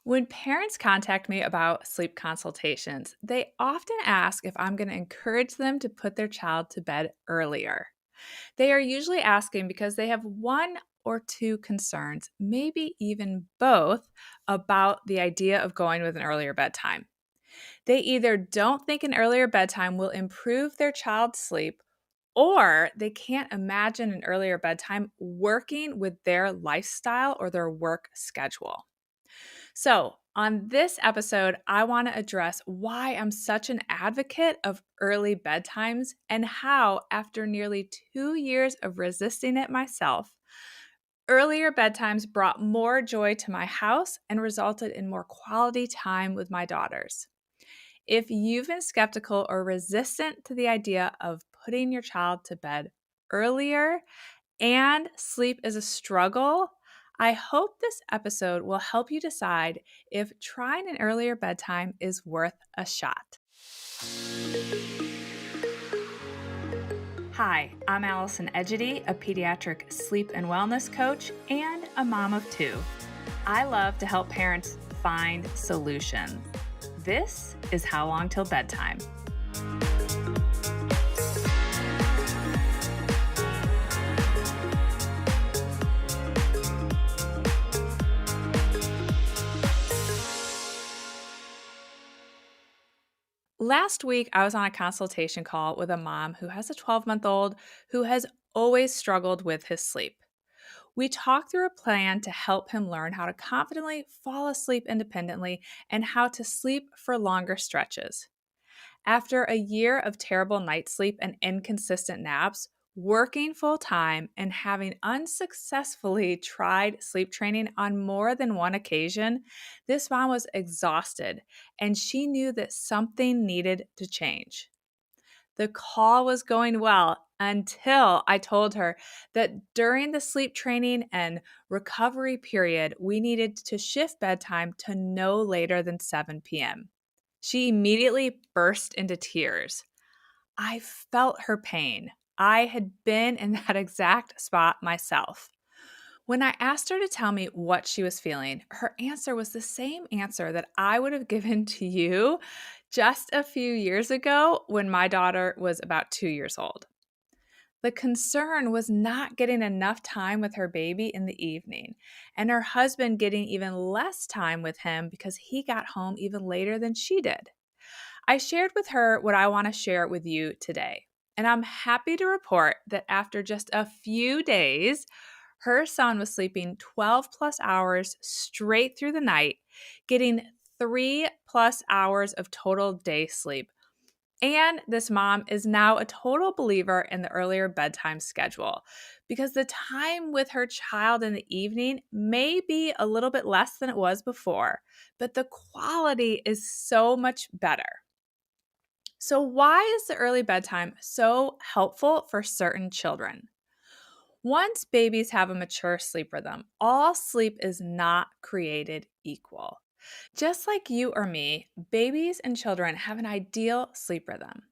When parents contact me about sleep consultations, they often ask if I'm going to encourage them to put their child to bed earlier. They are usually asking because they have one or two concerns, maybe even both, about the idea of going with an earlier bedtime. They either don't think an earlier bedtime will improve their child's sleep, or they can't imagine an earlier bedtime working with their lifestyle or their work schedule. So, on this episode, I want to address why I'm such an advocate of early bedtimes and how, after nearly 2 years of resisting it myself, earlier bedtimes brought more joy to my house and resulted in more quality time with my daughters. If you've been skeptical or resistant to the idea of putting your child to bed earlier, and sleep is a struggle, I hope this episode will help you decide if trying an earlier bedtime is worth a shot. Hi, I'm Allison Edgety, a pediatric sleep and wellness coach and a mom of two. I love to help parents find solutions. This is How Long Till Bedtime. Last week, I was on a consultation call with a mom who has a 12-month-old who has always struggled with his sleep. We talked through a plan to help him learn how to confidently fall asleep independently and how to sleep for longer stretches. After a year of terrible night sleep and inconsistent naps, working full time, and having unsuccessfully tried sleep training on more than one occasion, this mom was exhausted and she knew that something needed to change. The call was going well until I told her that during the sleep training and recovery period, we needed to shift bedtime to no later than 7 p.m. She immediately burst into tears. I felt her pain. I had been in that exact spot myself. When I asked her to tell me what she was feeling, her answer was the same answer that I would have given to you just a few years ago when my daughter was about 2 years old. The concern was not getting enough time with her baby in the evening, and her husband getting even less time with him because he got home even later than she did. I shared with her what I want to share with you today. And I'm happy to report that after just a few days, her son was sleeping 12 plus hours straight through the night, getting 3 plus hours of total day sleep. And this mom is now a total believer in the earlier bedtime schedule because the time with her child in the evening may be a little bit less than it was before, but the quality is so much better. So, why is the early bedtime so helpful for certain children? Once babies have a mature sleep rhythm, all sleep is not created equal. Just like you or me, babies and children have an ideal sleep rhythm.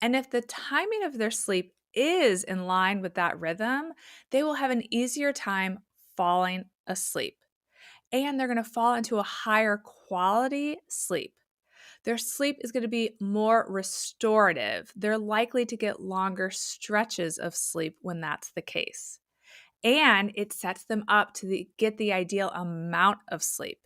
And if the timing of their sleep is in line with that rhythm, they will have an easier time falling asleep. And they're going to fall into a higher quality sleep. Their sleep is going to be more restorative. They're likely to get longer stretches of sleep when that's the case. And it sets them up to get the ideal amount of sleep.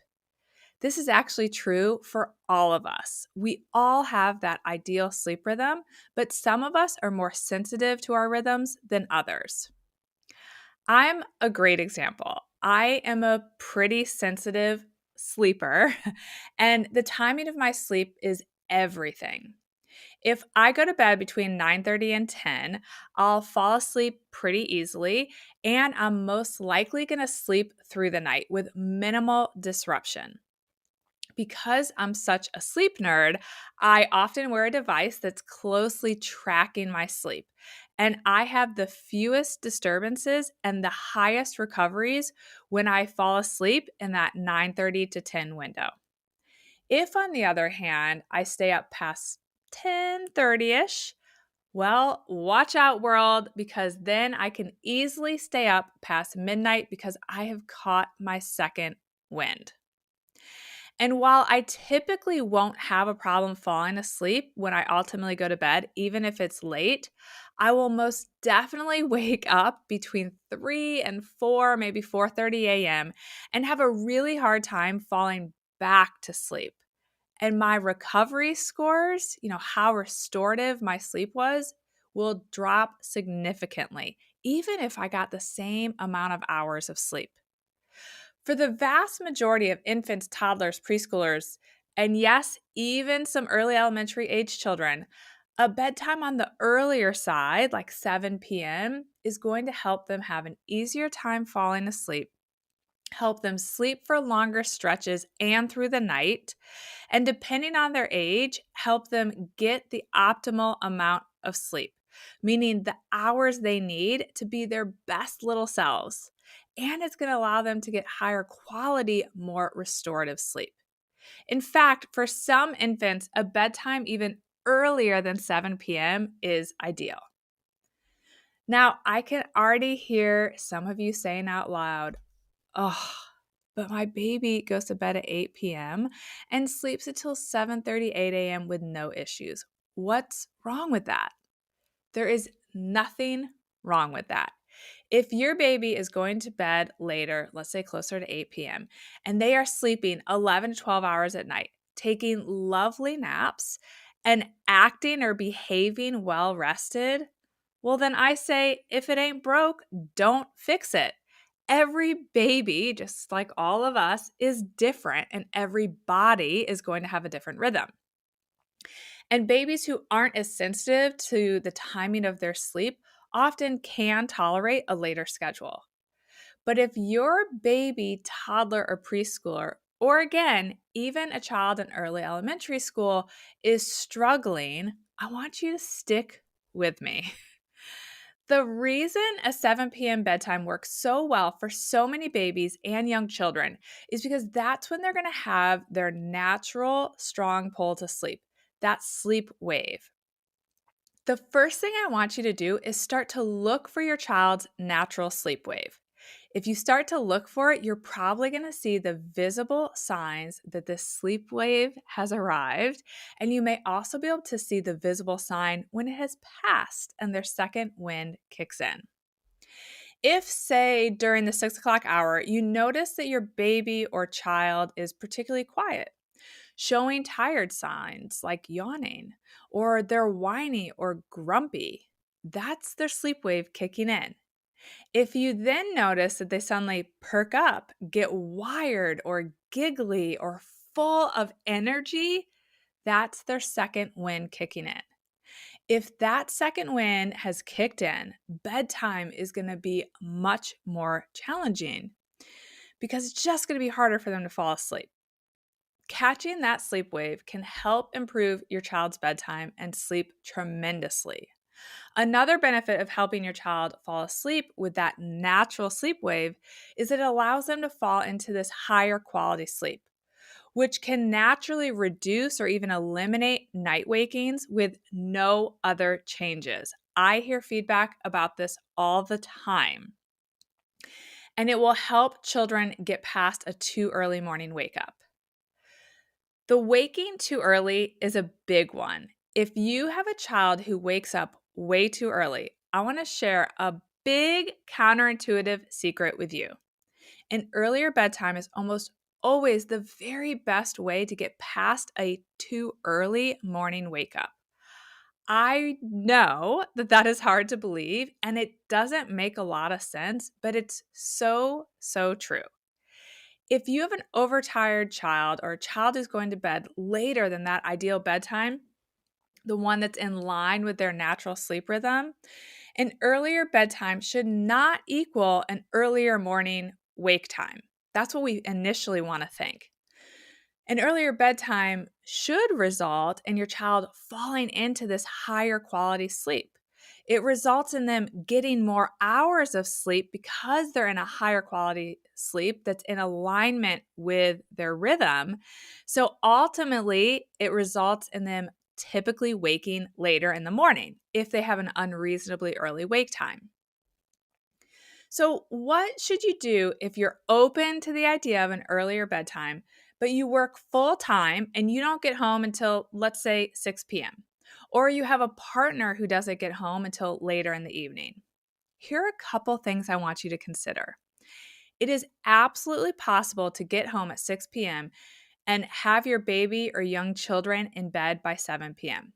This is actually true for all of us. We all have that ideal sleep rhythm, but some of us are more sensitive to our rhythms than others. I'm a great example. I am a pretty sensitive sleeper, and the timing of my sleep is everything. If I go to bed between 9:30 and 10, I'll fall asleep pretty easily, and I'm most likely going to sleep through the night with minimal disruption. Because I'm such a sleep nerd, I often wear a device that's closely tracking my sleep. And I have the fewest disturbances and the highest recoveries when I fall asleep in that 9:30 to 10 window. If, on the other hand, I stay up past 10:30ish, well, watch out, world, because then I can easily stay up past midnight because I have caught my second wind. And while I typically won't have a problem falling asleep when I ultimately go to bed, even if it's late, I will most definitely wake up between 3 and 4, maybe 4:30 a.m. and have a really hard time falling back to sleep. And my recovery scores, how restorative my sleep was, will drop significantly, even if I got the same amount of hours of sleep. For the vast majority of infants, toddlers, preschoolers, and yes, even some early elementary age children, a bedtime on the earlier side, like 7 p.m., is going to help them have an easier time falling asleep, help them sleep for longer stretches and through the night, and depending on their age, help them get the optimal amount of sleep, meaning the hours they need to be their best little selves. And it's going to allow them to get higher quality, more restorative sleep. In fact, for some infants, a bedtime even earlier than 7 p.m. is ideal. Now, I can already hear some of you saying out loud, "Oh, but my baby goes to bed at 8 p.m. and sleeps until 7:30, 8 a.m. with no issues. What's wrong with that?" There is nothing wrong with that. If your baby is going to bed later, let's say closer to 8 p.m., and they are sleeping 11 to 12 hours at night, taking lovely naps, and acting or behaving well rested, well, then I say, if it ain't broke, don't fix it. Every baby, just like all of us, is different, and every body is going to have a different rhythm. And babies who aren't as sensitive to the timing of their sleep often can tolerate a later schedule. But if your baby, toddler, or preschooler, or again, even a child in early elementary school is struggling, I want you to stick with me. The reason a 7 p.m. bedtime works so well for so many babies and young children is because that's when they're going to have their natural strong pull to sleep, that sleep wave. The first thing I want you to do is start to look for your child's natural sleep wave. If you start to look for it, you're probably going to see the visible signs that this sleep wave has arrived. And you may also be able to see the visible sign when it has passed and their second wind kicks in. If, say, during the 6 o'clock hour, you notice that your baby or child is particularly quiet, showing tired signs like yawning, or they're whiny or grumpy, that's their sleep wave kicking in. If you then notice that they suddenly perk up, get wired or giggly or full of energy, that's their second wind kicking in. If that second wind has kicked in, bedtime is going to be much more challenging because it's just going to be harder for them to fall asleep. Catching that sleep wave can help improve your child's bedtime and sleep tremendously. Another benefit of helping your child fall asleep with that natural sleep wave is that it allows them to fall into this higher quality sleep, which can naturally reduce or even eliminate night wakings with no other changes. I hear feedback about this all the time. And it will help children get past a too early morning wake up. The waking too early is a big one. If you have a child who wakes up way too early, I want to share a big counterintuitive secret with you. An earlier bedtime is almost always the very best way to get past a too early morning wake up. I know that that is hard to believe and it doesn't make a lot of sense, but it's so, so true. If you have an overtired child or a child who's going to bed later than that ideal bedtime, the one that's in line with their natural sleep rhythm, an earlier bedtime should not equal an earlier morning wake time. That's what we initially want to think. An earlier bedtime should result in your child falling into this higher quality sleep. It results in them getting more hours of sleep because they're in a higher quality sleep that's in alignment with their rhythm. So ultimately, it results in them typically waking later in the morning if they have an unreasonably early wake time. So, what should you do if you're open to the idea of an earlier bedtime, but you work full time and you don't get home until, let's say, 6 p.m., or you have a partner who doesn't get home until later in the evening. Here are a couple things I want you to consider. It is absolutely possible to get home at 6 p.m. and have your baby or young children in bed by 7 p.m.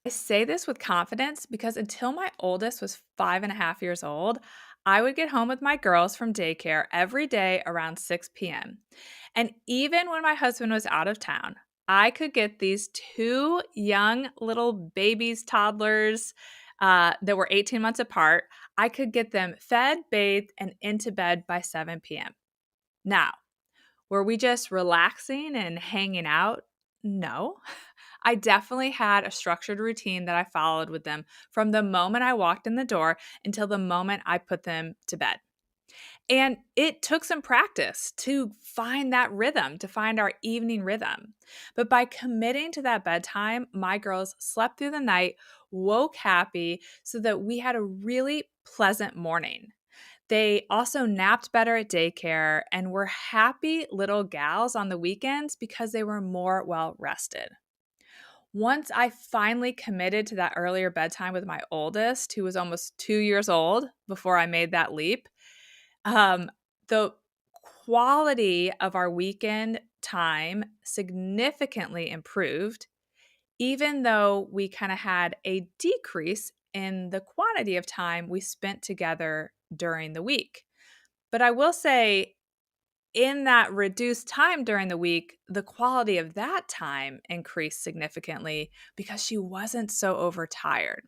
I say this with confidence because until my oldest was 5.5 years old, I would get home with my girls from daycare every day around 6 p.m. And even when my husband was out of town, I could get these two young little babies, toddlers that were 18 months apart. I could get them fed, bathed, and into bed by 7 p.m. Now, were we just relaxing and hanging out? No. I definitely had a structured routine that I followed with them from the moment I walked in the door until the moment I put them to bed. And it took some practice to find that rhythm, to find our evening rhythm. But by committing to that bedtime, my girls slept through the night, woke happy, so that we had a really pleasant morning. They also napped better at daycare and were happy little gals on the weekends because they were more well rested. Once I finally committed to that earlier bedtime with my oldest, who was almost 2 years old before I made that leap, the quality of our weekend time significantly improved, even though we kind of had a decrease in the quantity of time we spent together during the week. But I will say, in that reduced time during the week, the quality of that time increased significantly because she wasn't so overtired.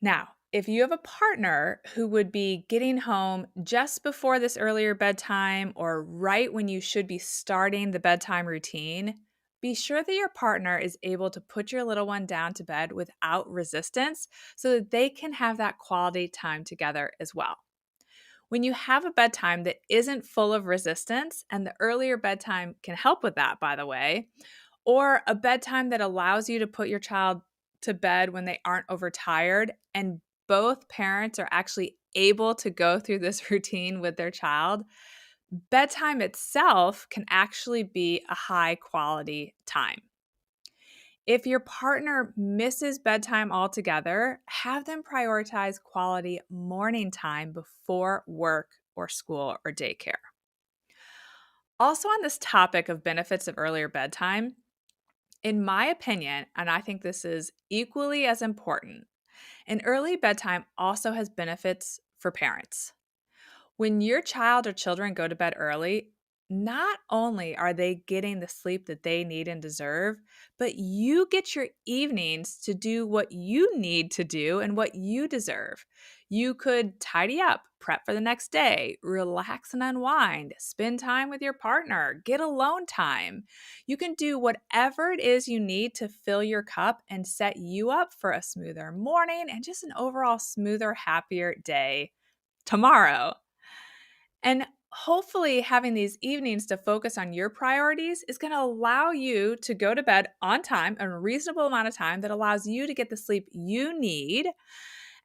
Now, if you have a partner who would be getting home just before this earlier bedtime or right when you should be starting the bedtime routine, be sure that your partner is able to put your little one down to bed without resistance so that they can have that quality time together as well. When you have a bedtime that isn't full of resistance, and the earlier bedtime can help with that, by the way, or a bedtime that allows you to put your child to bed when they aren't overtired, and both parents are actually able to go through this routine with their child, bedtime itself can actually be a high quality time. If your partner misses bedtime altogether, have them prioritize quality morning time before work or school or daycare. Also, on this topic of benefits of earlier bedtime, in my opinion, and I think this is equally as important, an early bedtime also has benefits for parents. When your child or children go to bed early, not only are they getting the sleep that they need and deserve, but you get your evenings to do what you need to do and what you deserve. You could tidy up, prep for the next day, relax and unwind, spend time with your partner, get alone time. You can do whatever it is you need to fill your cup and set you up for a smoother morning and just an overall smoother, happier day tomorrow. And hopefully, having these evenings to focus on your priorities is going to allow you to go to bed on time, a reasonable amount of time that allows you to get the sleep you need.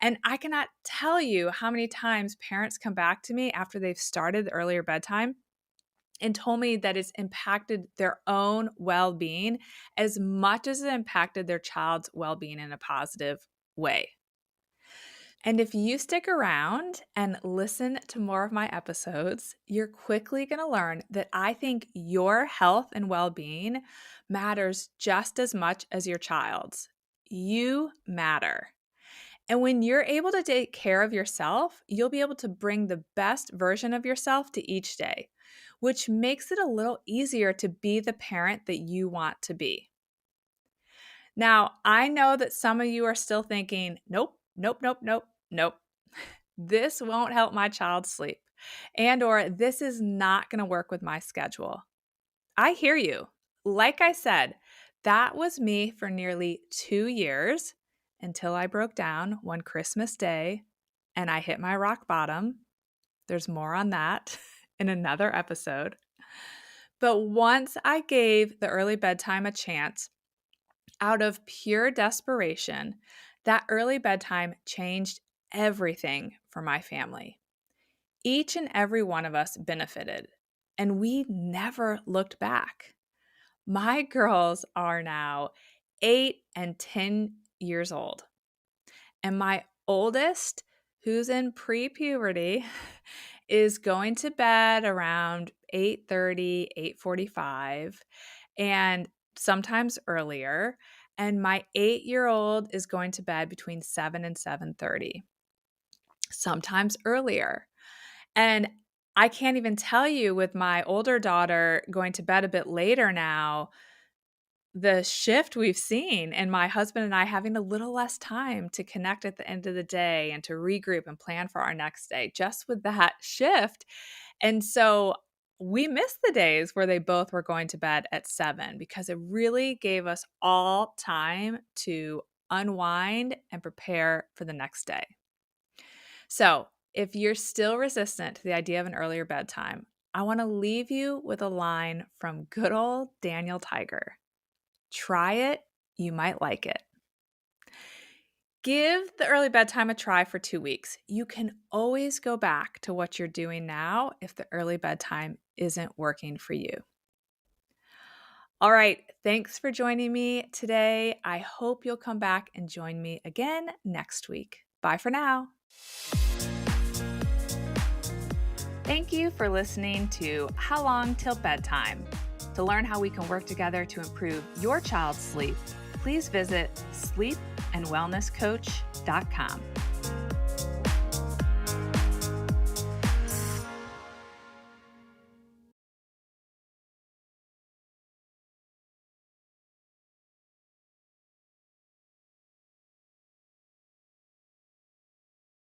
And I cannot tell you how many times parents come back to me after they've started the earlier bedtime and told me that it's impacted their own well being as much as it impacted their child's well being in a positive way. And if you stick around and listen to more of my episodes, you're quickly going to learn that I think your health and well being matters just as much as your child's. You matter. And when you're able to take care of yourself, you'll be able to bring the best version of yourself to each day, which makes it a little easier to be the parent that you want to be. Now, I know that some of you are still thinking, nope, nope, nope, nope, nope. This won't help my child sleep. And or this is not going to work with my schedule. I hear you. Like I said, that was me for nearly 2 years until I broke down one Christmas day and I hit my rock bottom. There's more on that in another episode. But once I gave the early bedtime a chance, out of pure desperation, that early bedtime changed everything for my family. Each and every one of us benefited. and we never looked back. My girls are now 8 and 10 years old, and my oldest, who's in pre-puberty, is going to bed around 8:30, 8:45, and sometimes earlier, and my 8-year-old is going to bed between 7 and 7:30, sometimes earlier. And I can't even tell you, with my older daughter going to bed a bit later now, the shift we've seen, and my husband and I having a little less time to connect at the end of the day and to regroup and plan for our next day just with that shift. And so we missed the days where they both were going to bed at 7, because it really gave us all time to unwind and prepare for the next day. So, if you're still resistant to the idea of an earlier bedtime, I want to leave you with a line from good old Daniel Tiger. Try it, you might like it. Give the early bedtime a try for 2 weeks. You can always go back to what you're doing now if the early bedtime isn't working for you. All right, thanks for joining me today. I hope you'll come back and join me again next week. Bye for now. Thank you for listening to How Long Till Bedtime. To learn how we can work together to improve your child's sleep, please visit sleepandwellnesscoach.com.